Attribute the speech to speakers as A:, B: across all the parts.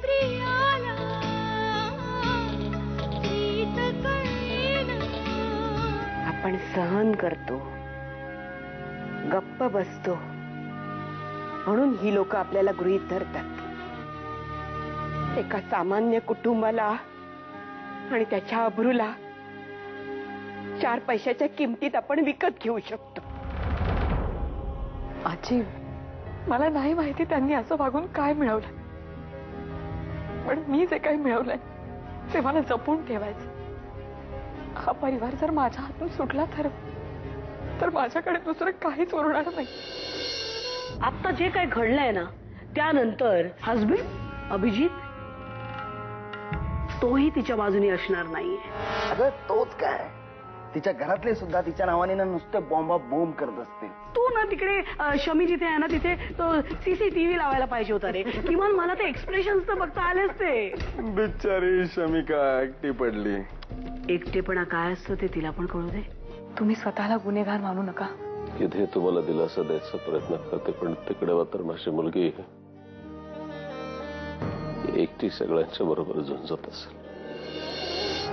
A: प्रियाला प्रीत कळेना.
B: आपण सहन करतो, गप्प बसतो, म्हणून ही लोक आपल्याला गृहीत धरतात. एका सामान्य कुटुंबाला आणि त्याच्या अब्रूला 4 पैशाच्या किमतीत आपण विकत घेऊ शकतो.
C: आजी, मला नाही माहिती त्यांनी असं वागून काय मिळवलं, पण मी जे काही मिळवलंय ते मला जपून ठेवायचं. हा परिवार जर माझ्या हातून सुटला तर माझ्याकडे दुसरं काहीच उरणार नाही.
D: आता जे काही घडलंय ना, त्यानंतर हसबंड अभिजित तोही तिच्या बाजूने असणार नाहीये.
E: अगं तोच काय, तिच्या घरातले सुद्धा तिच्या नावाने ना नुसते बॉम्बा बोंब करत असतील.
D: तू ना तिकडे शमी जिथे आहे ना तिथे तो CCTV लावायला पाहिजे होता रे. किमान मला ते एक्सप्रेशन्स तर बघता आले असते.
F: बिचारी शमिका एकटी पडली.
D: एकटेपणा काय असतं ते तिला पण कळू दे.
C: तुम्ही स्वतःला गुन्हेगार मानू नका.
F: इथे तुम्हाला दिलासा द्यायचा प्रयत्न करते, पण तिकडे मात्र माझी मुलगी एकटी सगळ्यांच्या बरोबर झुंजत असेल.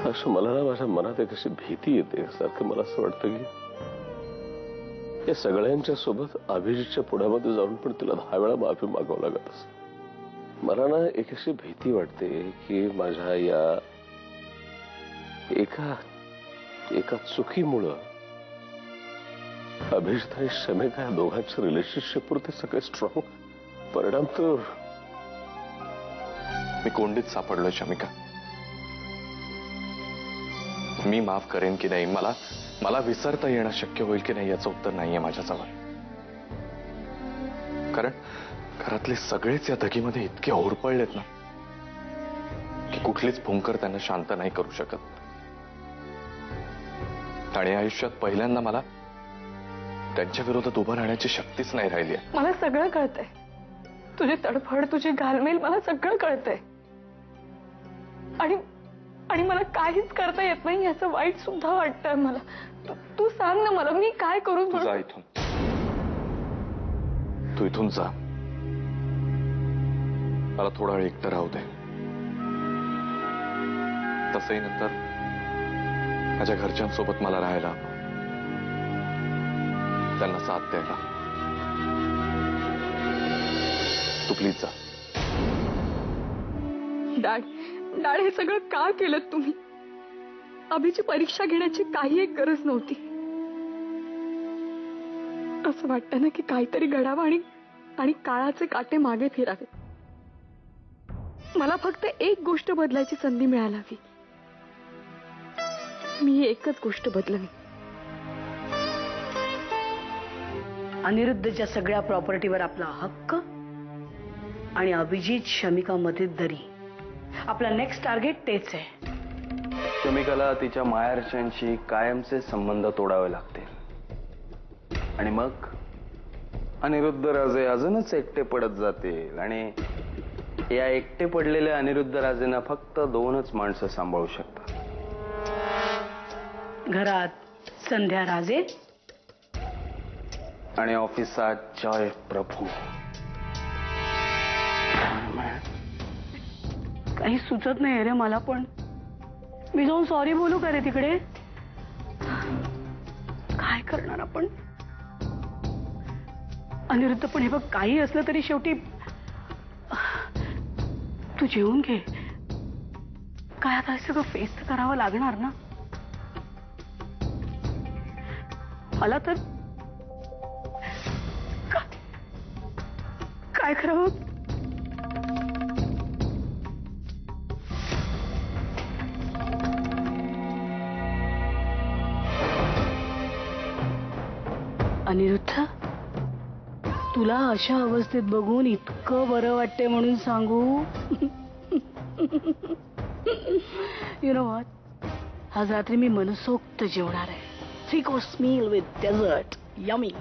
F: असं मला ना माझ्या मनात एक अशी भीती येते. सारखं मला असं वाटतं की या सगळ्यांच्या सोबत अभिजितच्या पुढ्यामध्ये जाऊन पण तिला 10 वेळा माफी मागावं लागत असेल. मला ना एक अशी भीती वाटते की माझ्या या एका चुकीमुळं अभिजित आणि शमिका या दोघांच्या रिलेशनशिपवरती सगळे स्ट्रॉंग परिणाम तर.
G: मी कोंडीत सापडलोय शमिका. मी माफ करेन की नाही, मला विसरता येणं शक्य होईल की नाही याचं उत्तर नाहीये माझ्याजवळ. कारण घरातले सगळेच या दगीमध्ये इतके होरपळलेत ना की कुठलीच भुंकर त्यांना शांत नाही करू शकत. आणि आयुष्यात पहिल्यांदा मला त्यांच्या विरोधात उभं राहण्याची शक्तीच नाही राहिली.
C: मला सगळं कळतंय, तुझी तडफड, तुझी घालमेल, मला सगळं कळतंय. आणि मला काहीच करता येत नाही याचं वाईट सुद्धा वाटतंय मला. तू सांग ना मला, मी काय करू?
G: जा इथून, तू इथून जा. मला थोडा वेळ एकटं राहू दे. तसंही नंतर माझ्या घरच्यांसोबत मला राहायला, त्यांना साथ द्यायला. तू प्लीज जा.
C: डॅड, हे सगळं का केलं तुम्ही? अभिची परीक्षा घेण्याची काही एक गरज नव्हती. असं वाटतं ना की काहीतरी घडावं आणि काळाचे काटे मागे फिरावे. मला फक्त एक गोष्ट बदलायची संधी मिळायला हवी. मी एकच गोष्ट बदलवी.
D: अनिरुद्धच्या सगळ्या प्रॉपर्टीवर आपला हक्क आणि अभिजित शमिका मध्ये दरी. आपला नेक्स्ट टार्गेट तेच आहे.
E: शमिकाला तिच्या माहेरच्यांशी कायमचे संबंध तोडावे लागतील आणि मग अनिरुद्ध राजे अजूनच एकटे पडत जातील. आणि या एकटे पडलेल्या अनिरुद्ध राजेंना फक्त 2च माणसं सांभाळू शकतात.
D: घरात संध्या राजे
E: आणि ऑफिसात जय प्रभू.
D: काही सुचत नाही रे मला. पण मी जाऊन सॉरी बोलू का रे तिकडे? काय करणार आपण? अनिरुद्ध पण हे बघ, काही असलं तरी शेवटी तू जेवून घे. काय आता सगळं फेस तर करावं लागणार ना. मला तर काय करावं? अनिरुद्ध, तुला अशा अवस्थेत बघून इतकं बरं वाटते म्हणून सांगू. यु नो व्हॉट, आज रात्री मी मनसोक्त जेवणार आहे. 3 course meal with dessert. Yummy.